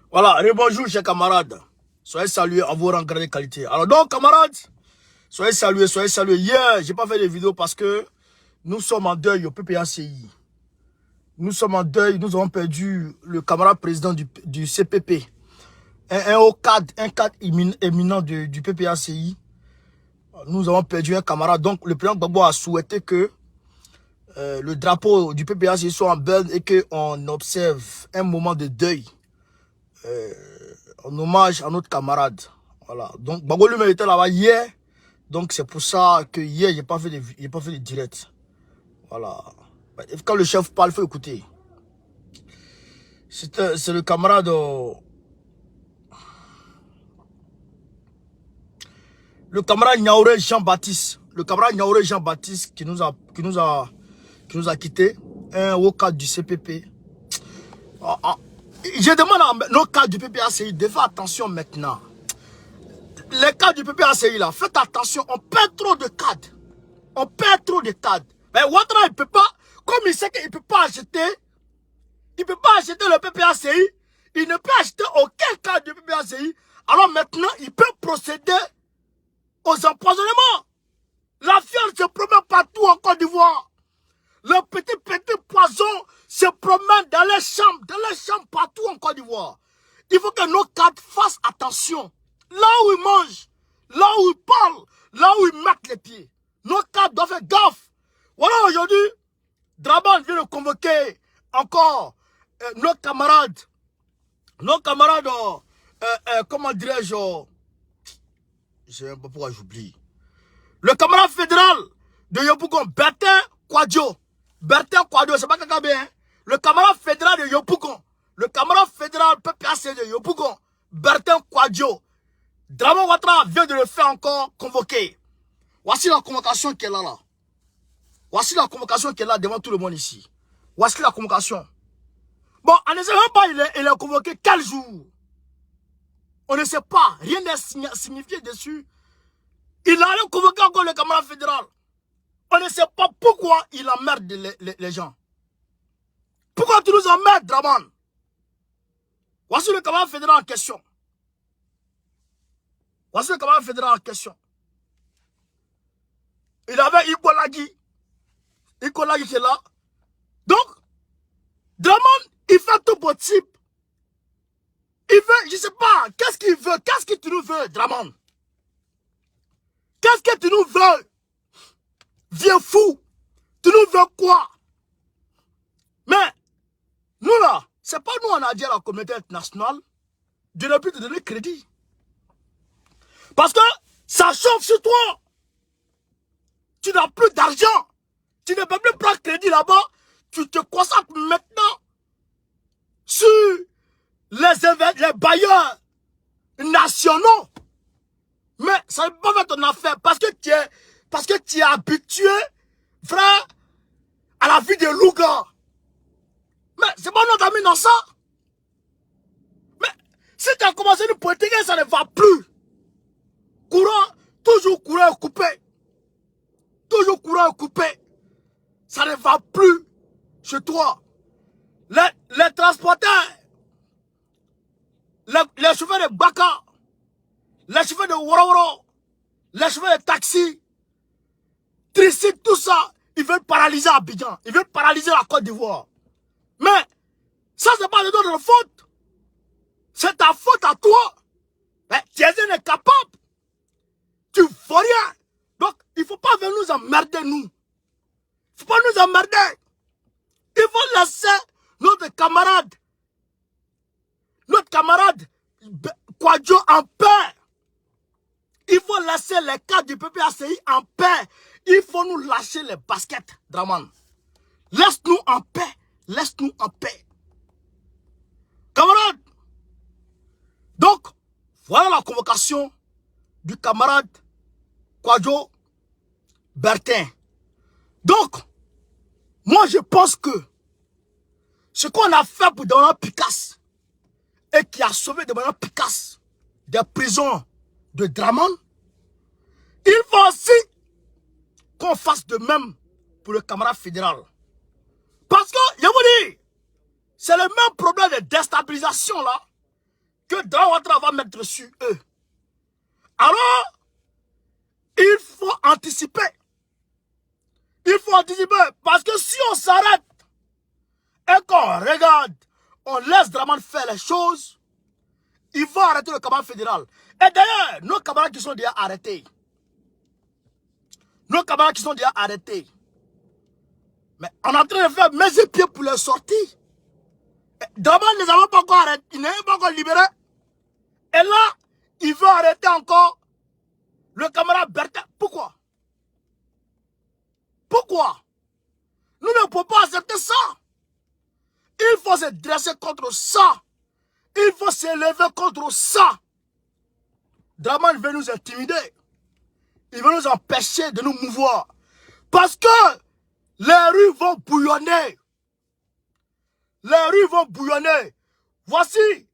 Voilà, bonjour chers camarades. Soyez salués à vos rangs grade qualité. Alors donc camarades, soyez salués, soyez salués. Hier, j'ai pas fait de vidéo parce que nous sommes en deuil au PPACI. Nous sommes en deuil, nous avons perdu le camarade président du CPP. Un cadre éminent du PPACI. Nous avons perdu un camarade. Donc le président Gbagbo a souhaité que le drapeau du PPACI soit en berne et qu'on observe un moment de deuil. En hommage à notre camarade. Voilà. Donc, Gbagbo lui-même était là-bas hier. Donc, c'est pour ça que hier, j'ai pas fait de direct. Voilà. Quand le chef parle, il faut écouter. C'est le camarade... le camarade Niaouré Jean-Baptiste. Le camarade Niaouré Jean-Baptiste qui nous a quittés. Un haut cadre du CPP. Je demande à nos cadres du PPACI de faire attention maintenant. Les cadres du PPACI là, faites attention, on perd trop de cadres. On perd trop de cadres. Mais Ouattara, il ne peut pas, comme il sait qu'il ne peut pas acheter, le PPACI, il ne peut acheter aucun cadre du PPACI. Alors maintenant, il peut procéder aux empoisonnements. La fiole se promène partout en Côte d'Ivoire. Le petit poison se promène dans les chambres partout en Côte d'Ivoire. Il faut que nos cadres fassent attention. Là où ils mangent, là où ils parlent, là où ils mettent les pieds. Nos cadres doivent faire gaffe. Voilà, aujourd'hui, Draban vient de convoquer encore nos camarades, comment dirais-je, je sais même pas pourquoi j'oublie. Le camarade fédéral de Yopougon, Bertin Kwadjo, c'est pas Kakabe, hein? Le camarade fédéral de Yopougon, le camarade fédéral PPAC de Yopougon, Bertin Kwadjo, Draman Ouattara vient de le faire encore convoquer. Voici la convocation qui est là. Voici la convocation qui est là devant tout le monde ici. Voici la convocation. Bon, on ne sait même pas il est convoqué quel jour. On ne sait pas. Rien n'est signifié dessus. Il a rien convoqué encore le camarade fédéral. On ne sait pas pourquoi il emmerde les gens. Pourquoi tu nous emmerdes, Draman? Voici le camarade fédéral en question. Voici le camarade fédéral en question. Il avait Ikolagi qui est là. Donc, Draman, il fait tout possible. Il veut, je ne sais pas, qu'est-ce qu'il veut? Qu'est-ce que tu nous veux, Draman? Qu'est-ce que tu nous veux? Viens fou. Tu nous veux quoi? Mais, nous là, c'est pas nous on a dit à la communauté internationale de ne plus te donner crédit. Parce que ça chauffe sur toi. Tu n'as plus d'argent. Tu ne peux plus prendre crédit là-bas. Tu te concentres maintenant sur les bailleurs nationaux. Mais ça ne peut pas faire ton affaire parce que tu es habitué, frère, à la vie de Louga. Mais c'est pas notre ami dans ça. Mais si tu as commencé une politique, ça ne va plus. Toujours courant coupé. Toujours courant coupé. Ça ne va plus chez toi. Les transporteurs, les chauffeurs de Baka, les chauffeurs de Wororo, les chauffeurs de taxi, Tricide, tout ça, ils veulent paralyser Abidjan. Ils veulent paralyser la Côte d'Ivoire. Mais ça, c'est pas de notre faute. C'est ta faute à toi. Mais Thiézen est capable. Tu ne fais rien. Donc, il ne faut pas venir nous emmerder, nous. Il ne faut pas nous emmerder. Il faut laisser notre camarade Kwadjo en paix. Il faut laisser les cadres du PPACI en paix. Il faut nous lâcher les baskets, Draman. Laisse-nous en paix. Laisse-nous en paix. Camarades. Donc, voilà la convocation du camarade Kwadjo Bertin. Donc, moi je pense que ce qu'on a fait pour Damien Picasse et qui a sauvé Damien Picasse des prisons de Draman, il faut aussi qu'on fasse de même pour le camarade fédéral. Parce que, je vous dis, c'est le même problème de déstabilisation là que Draman Ouattara va mettre sur eux. Alors, il faut anticiper. Il faut anticiper. Parce que si on s'arrête et qu'on regarde, on laisse Draman faire les choses, il va arrêter le camarade fédéral. Et d'ailleurs, nos camarades qui sont déjà arrêtés, mais on est en train de faire mes pieds pour les sortir. Draman ne les a pas encore arrêtés, il n'est pas encore libéré. Et là, il veut arrêter encore le camarade Bertin. Pourquoi? Pourquoi? Nous ne pouvons pas accepter ça. Il faut se dresser contre ça. Il faut s'élever contre ça. Draman veut nous intimider. Il veut nous empêcher de nous mouvoir. Parce que les rues vont bouillonner. Les rues vont bouillonner. Voici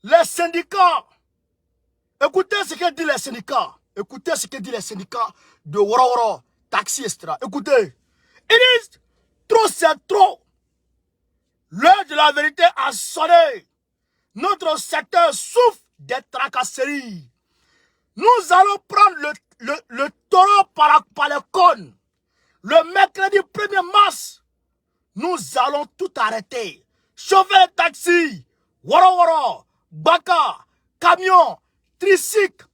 les syndicats. Écoutez ce que disent les syndicats. Écoutez ce que disent les syndicats de Woro, taxi, etc. Écoutez. Ils disent, trop c'est trop. L'heure de la vérité a sonné. Notre secteur souffre des tracasseries. Nous allons prendre le taureau par les cônes. Le mercredi 1er mars, nous allons tout arrêter. Chauffeur de taxi, Woro, Baka, camion, tricycle,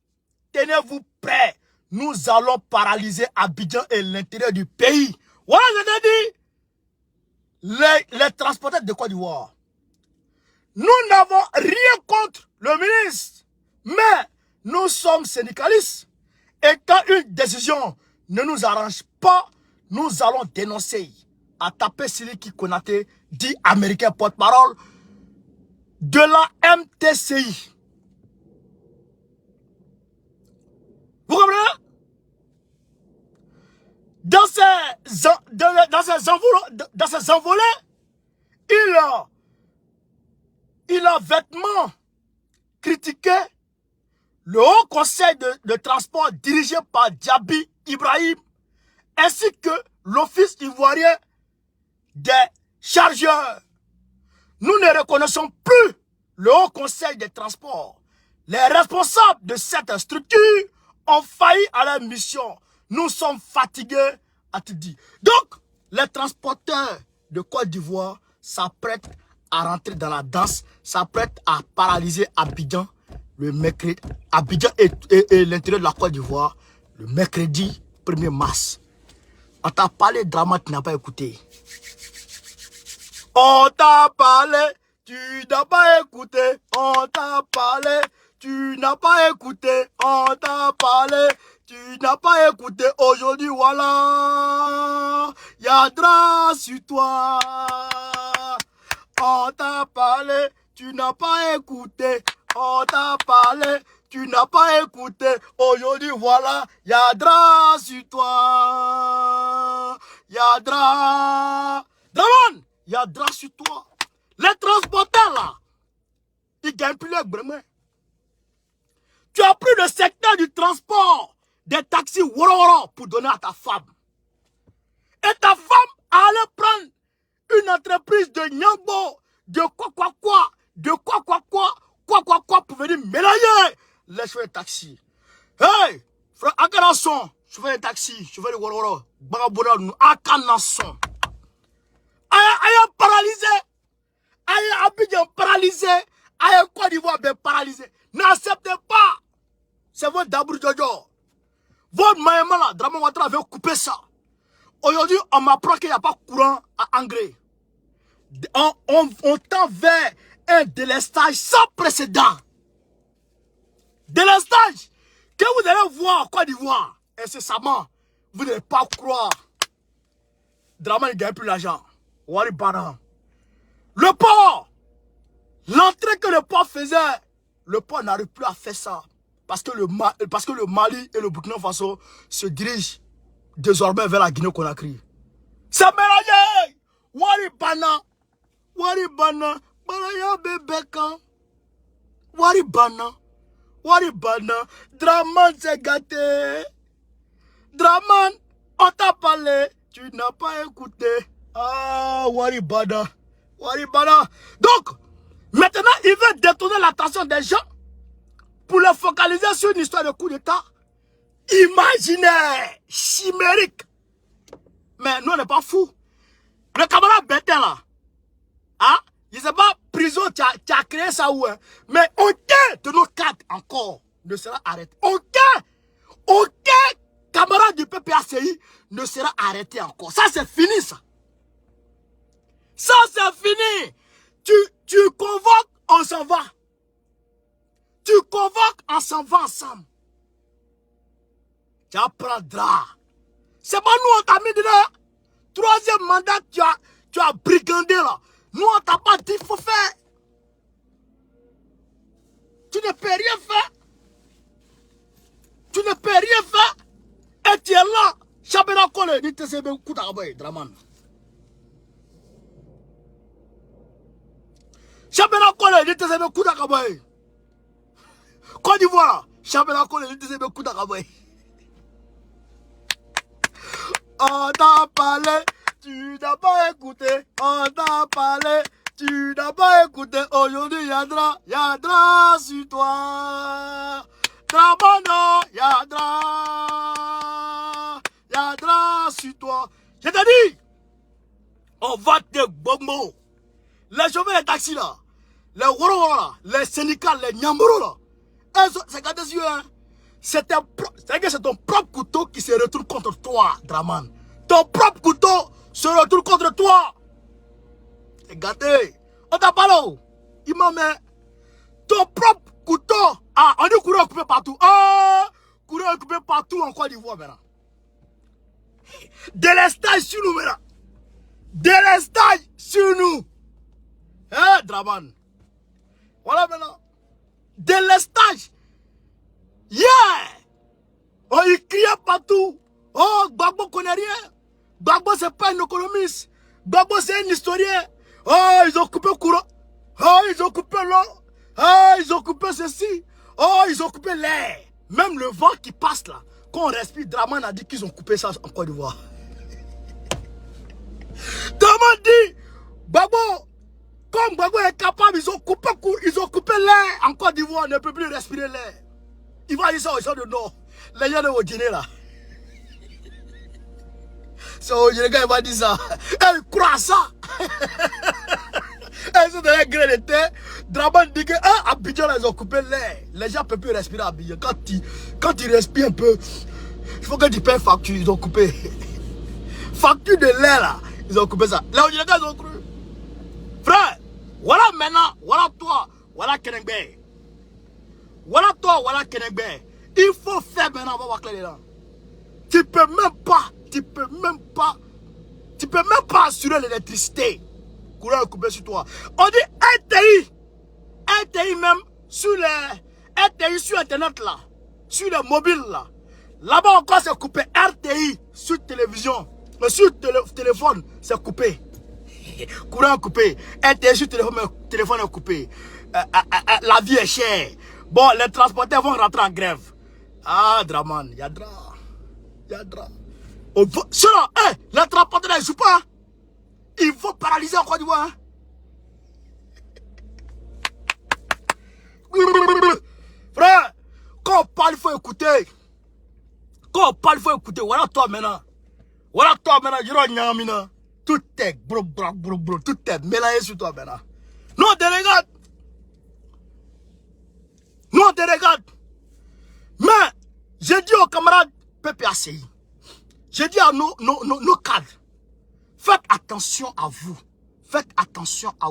tenez-vous prêts. Nous allons paralyser Abidjan et l'intérieur du pays. Voilà, je t'ai dit, les transporteurs de Côte d'Ivoire. Nous n'avons rien contre le ministre, mais nous sommes syndicalistes. Et quand une décision ne nous arrange pas, nous allons dénoncer. À taper Siliki Konaté, dit américain porte-parole de la MTCI. Vous comprenez? Dans ses envolées, il a vêtement critiqué le Haut Conseil de transport dirigé par Diaby Ibrahim ainsi que l'Office ivoirien des chargeurs. Nous ne reconnaissons plus le Haut Conseil des transports. Les responsables de cette structure ont failli à leur mission. Nous sommes fatigués, a-t-il dit. Donc, les transporteurs de Côte d'Ivoire s'apprêtent à rentrer dans la danse, s'apprêtent à paralyser Abidjan le mercredi, Abidjan et l'intérieur de la Côte d'Ivoire le mercredi 1er mars. On t'a parlé, Draman, tu n'as pas écouté. On t'a parlé, tu n'as pas écouté. On t'a parlé, tu n'as pas écouté. On t'a parlé, tu n'as pas écouté. Aujourd'hui, voilà, Yadra sur toi. On t'a parlé, tu n'as pas écouté. On t'a parlé, tu n'as pas écouté. Aujourd'hui, voilà, Yadra sur toi. Yadra. Draman, Yadra sur toi. Les transporteurs là, ils gagnent plus leur bremen. Tu as pris le secteur du transport des taxis Woro pour donner à ta femme. Et ta femme allait prendre une entreprise de Nyangbo, de quoi pour venir mélanger les chauffeurs de taxi. Hey, frère Akanasson, chauffeur de taxi, chauffeur de Woro, Bagabouda, Akanasson. Aïe paralysé, aïe Abidjan paralysé, aïe Côte d'Ivoire paralysé. N'acceptez pas. C'est votre Dabou Jojo. Votre Maïma là, Draman Ouattara veut couper ça. Aujourd'hui, on m'apprend qu'il n'y a pas de courant à engrais. On tend vers un délestage sans précédent. Délestage que vous allez voir en Côte d'Ivoire. Incessamment, vous n'allez pas croire. Draman ne gagne plus l'argent. Le port, l'entrée que le port faisait, le port n'arrive plus à faire ça. Parce que le Mali et le Burkina Faso se dirigent désormais vers la Guinée-Conakry. C'est mélangé. Waribana, Baraya Bebekan, Waribana, Draman s'est gâté. Draman, on t'a parlé, tu n'as pas écouté. Ah, Waribana. Donc, maintenant, il veut détourner l'attention des gens pour le focaliser sur une histoire de coup d'État imaginaire, chimérique. Mais nous, on n'est pas fous. Le camarade Bertin, là, hein, je ne sais pas, prison, tu as créé ça où, hein, mais aucun de nos cadres encore ne sera arrêté. Aucun camarade du PPACI ne sera arrêté encore. Ça, c'est fini, ça. Ça, c'est fini. Tu convoques, on s'en va. Tu convoques, on s'en va ensemble. Tu apprendras. C'est pas nous, on t'a mis dedans. Troisième mandat, tu as brigandé là. Nous, on t'a pas dit, il faut faire. Tu ne peux rien faire. Tu ne peux rien faire. Et tu es là. Chabena Kole, dit te sebe kutaboy, Draman. Chabena Kole, dit te sebe kutaboy. Côte d'Ivoire, Chabena Kole, dit te sebe kutaboy. On t'a parlé, tu n'as pas écouté. On t'a parlé, tu n'as pas écouté. Aujourd'hui, Yadra sur toi. Dramono, Yadra sur toi. Je t'ai dit, on va te bombo. Les chauffeurs de taxi là, les Woro là, les syndicats, les Nyamboro là. C'est quand tu hein. C'est ton propre couteau qui se retourne contre toi, Draman. Ton propre couteau se retourne contre toi. C'est gâté. On t'a parlé. Il m'a mis ton propre couteau. Ah, on dit courir occupé partout. Ah, courir occupé partout en Côte d'Ivoire maintenant. Délestage sur nous maintenant. Délestage sur nous. Hein, Draman. Voilà maintenant. Délestage. Yeah! Oh, il criait partout. Oh, Gbagbo connaît rien. Gbagbo, c'est pas un économiste. Gbagbo, c'est un historien. Oh, ils ont coupé le courant. Oh, ils ont coupé l'eau. Oh, ils ont coupé ceci. Oh, ils ont coupé l'air. Même le vent qui passe là. Quand on respire, Draman a dit qu'ils ont coupé ça en Côte d'Ivoire. Draman dit, Gbagbo, comme Gbagbo est capable, ils ont coupé l'air en Côte d'Ivoire. On ne peut plus respirer l'air. Il va dire ça aux gens de Nord. Les gens de Guinée là. C'est au Guinée, il va dire ça. Elle croit ça. Elles sont dans les grains de terre. Draman dit que Abidjan, ils ont coupé l'air. Les gens ne peuvent plus respirer à Abidjan. Quand tu respires un peu, il faut que tu payes facture. Ils ont coupé. Facture de l'air là. Ils ont coupé ça. Les Guinéens, ils ont cru. Frère, voilà maintenant. Voilà toi. Voilà Kenengbe. Voilà toi, voilà Kenegbe. Il faut faire maintenant, on va voir clair dedans. Tu peux même pas assurer l'électricité. Courant coupé sur toi. On dit RTI même sur les RTI sur internet là, sur les mobiles là. Là-bas encore c'est coupé. RTI sur télévision, mais sur téléphone c'est coupé. Courant coupé. RTI sur téléphone est coupé. La vie est chère. Bon, les transporteurs vont rentrer en grève. Ah, Draman, Yadra. Sinon, les transporteurs ne jouent pas. Ils vont paralyser en Côte d'Ivoire. Frère, quand on parle, il faut écouter. Voilà toi maintenant. Tout est tout est mélangé sur toi maintenant. Non, on te regarde. Mais, j'ai dit aux camarades PPACI, j'ai dit à nos cadres, faites attention à vous. Faites attention.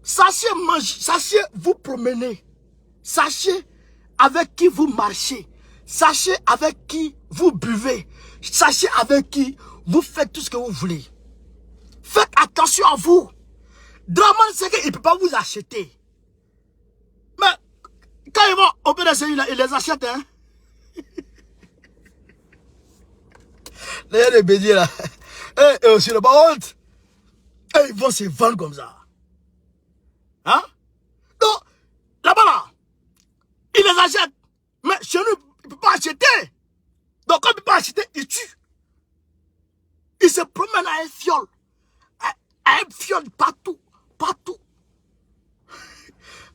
Sachez manger, sachez vous promener. Sachez avec qui vous marchez. Sachez avec qui vous buvez. Sachez avec qui vous faites tout ce que vous voulez. Faites attention à vous. Draman, c'est qu'il ne peut pas vous acheter. Mais quand ils vont opérer celui-là, ils les achètent, hein. Les bédiers là. Et sur le bas honte. Et ils vont se vendre comme ça. Hein? Donc, là-bas là, ils les achètent. Mais chez nous, ils ne peuvent pas acheter. Donc, quand ils ne peuvent pas acheter, ils tuent. Ils se promènent à un fiole. À un fiole partout.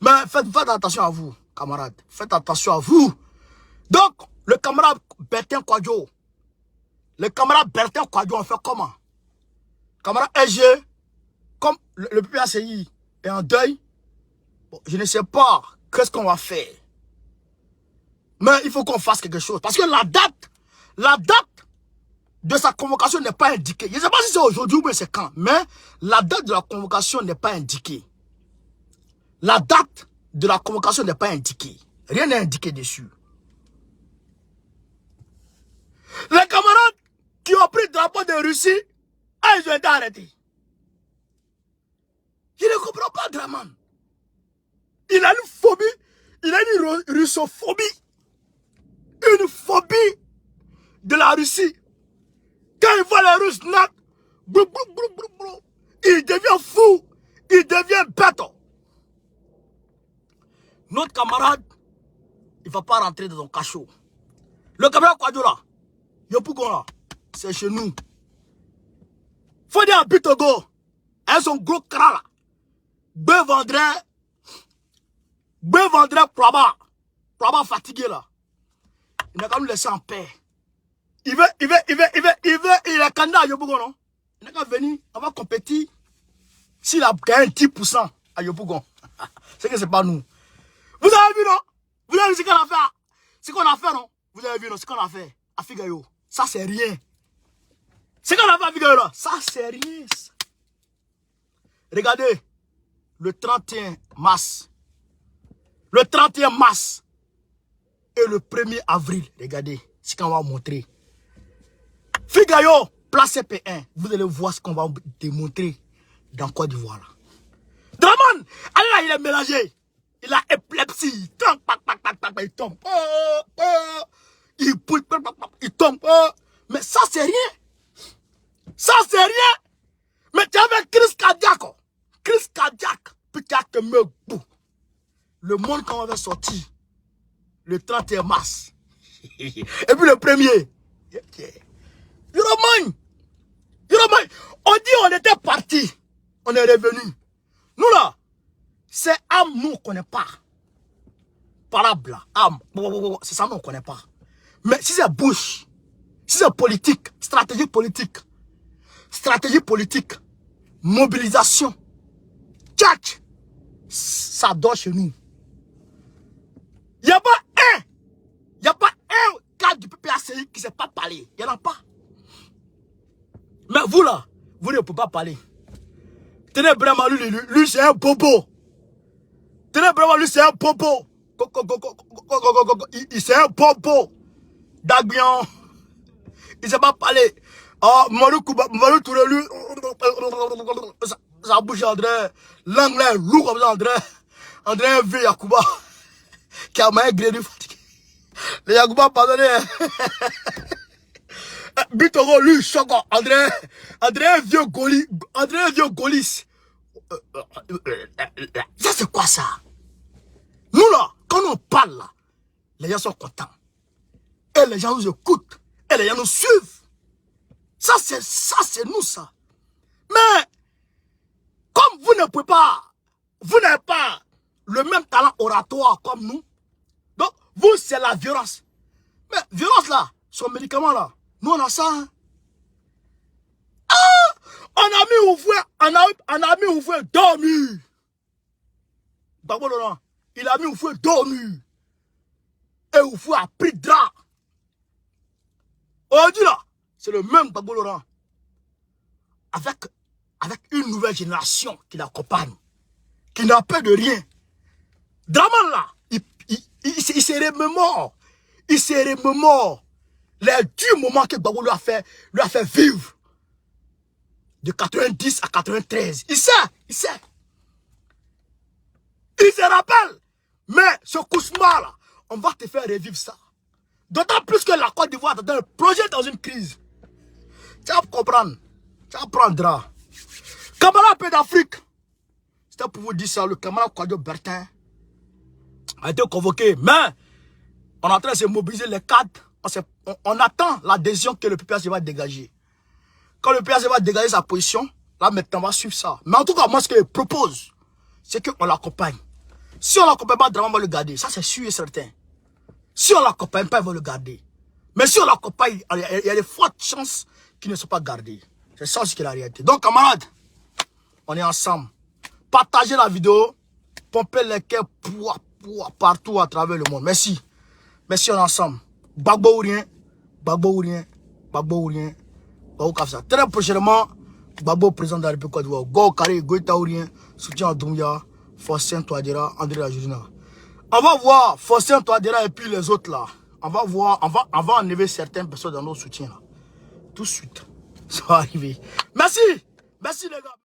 Mais faites attention à vous, camarades. Faites attention à vous. Donc, le camarade Bertin Kwadjo, on fait comment? Camarade SG, comme le PPACI est en deuil, bon, je ne sais pas qu'est-ce qu'on va faire. Mais il faut qu'on fasse quelque chose. Parce que la date de sa convocation n'est pas indiquée. Je ne sais pas si c'est aujourd'hui ou c'est quand. Mais la date de la convocation n'est pas indiquée. La date de la convocation n'est pas indiquée. Rien n'est indiqué dessus. Les camarades qui ont pris le drapeau de Russie, ils ont été arrêtés. Je ne comprends pas, Draman. Il a une phobie, il a une russophobie. Une phobie de la Russie. Quand il voit les Russes naître, il devient fou, il devient bête. Notre camarade, il ne va pas rentrer dans son cachot. Le camarade Kwadjo là, Yopougon là, c'est chez nous. Faut dire à Bitogo, avec son gros cran là, vendrait Praba fatigué là. Il n'a qu'à nous laisser en paix. Il est candidat à Yopougon, non? Il n'a qu'à venir, on va compétir. S'il a gagné 10% à Yopougon, c'est que c'est pas nous. Vous avez vu, non? Vous avez vu ce qu'on a fait? Ce qu'on a fait, non? Vous avez vu, non? Ce qu'on a fait à Figayo. Ça, c'est rien. Ce qu'on a fait à Figayo, là, ça, c'est rien. Regardez, le 31 mars. Le 31 mars et le 1er avril, regardez ce qu'on va montrer. Figayo, place P1. Vous allez voir ce qu'on va démontrer dans Côte d'Ivoire. Draman, allez là, il est mélangé. Il a épilepsie. Il tombe. Il tombe. Il tombe. Mais ça, c'est rien. Ça, c'est rien. Mais tu avais crise cardiaque. Crise cardiaque. Puis tu as te me bout. Le monde qu'on va sortir le 31 mars. Et puis le 1er. Yoroman. On dit on était parti. On est revenu. Nous là, c'est âme, nous on ne connaît pas. Parable, âme. C'est ça, nous on ne connaît pas. Mais si c'est bouche, si c'est politique, stratégie politique, mobilisation, tchatch, ça dort chez nous. Il n'y a pas un cadre du PPACI qui ne sait pas parler. Il n'y en a pas. Mais vous là, vous ne pouvez pas parler. Tenez vraiment, lui c'est un bobo. Tenez vraiment, lui c'est un bobo. C'est un bobo. Dagbian. Il ne sait pas parler. Oh, Marou Touré, lui. Ça bouge André. L'anglais lourd comme ça, André V. Yacouba. Qui a maillé grédu fatigué. Les Yacouba, pardonnez. Bitogo, lui, choc. André vieux Golis. Ça, c'est quoi ça? Nous, là, quand on parle, là, les gens sont contents. Et les gens nous écoutent. Et les gens nous suivent. Ça, c'est nous, ça. Mais, comme vous ne pouvez pas, vous n'avez pas le même talent oratoire comme nous, donc, vous, c'est la violence. Mais, violence, là, son médicament, là, nous, on a ça, hein. Ah! On a mis Oufoué dormir. Babo Laurent, il a mis Oufoué dormir. Et Oufoué a pris drap. On dit là, c'est le même Babo Laurent. Avec une nouvelle génération qui l'accompagne. Qui n'a peur de rien. Draman là, il s'est remémore. Il s'est remémore. Les durs moments que Babo lui a fait vivre. De 90 à 93. Il sait. Il se rappelle. Mais ce cauchemar là, on va te faire revivre ça. D'autant plus que la Côte d'Ivoire est dans un projet dans une crise. Tu vas comprendre. Tu apprendras. Camarade Pays d'Afrique. C'était pour vous dire ça. Le camarade Kwadjo Bertin a été convoqué. Mais on est en train de se mobiliser les cadres. On attend l'adhésion que le PPACI va dégager. Quand le PPACI va dégager sa position, là maintenant on va suivre ça. Mais en tout cas, moi ce que je propose, c'est qu'on l'accompagne. Si on l'accompagne pas, Draman va le garder. Ça, c'est sûr et certain. Si on l'accompagne pas, il va le garder. Mais si on l'accompagne, il y a de fortes chances qu'ils ne soient pas gardés. C'est ça ce qui est la réalité. Donc, camarades, on est ensemble. Partagez la vidéo. Pompez les cœurs partout à travers le monde. Merci. Merci, on est ensemble. Gbagbo ou rien. Gbagbo ou rien. Gbagbo ou rien. Très prochainement, Gbagbo, président de la République Côte d'Ivoire. Go Carré, Goïta ou rien. Soutien à Doumbia. Faustin Touadéra, André Lajurina. On va voir Faustin Touadéra et puis les autres là. On va voir, on va enlever certaines personnes dans nos soutiens là. Tout de suite. Ça va arriver. Merci. Merci les gars.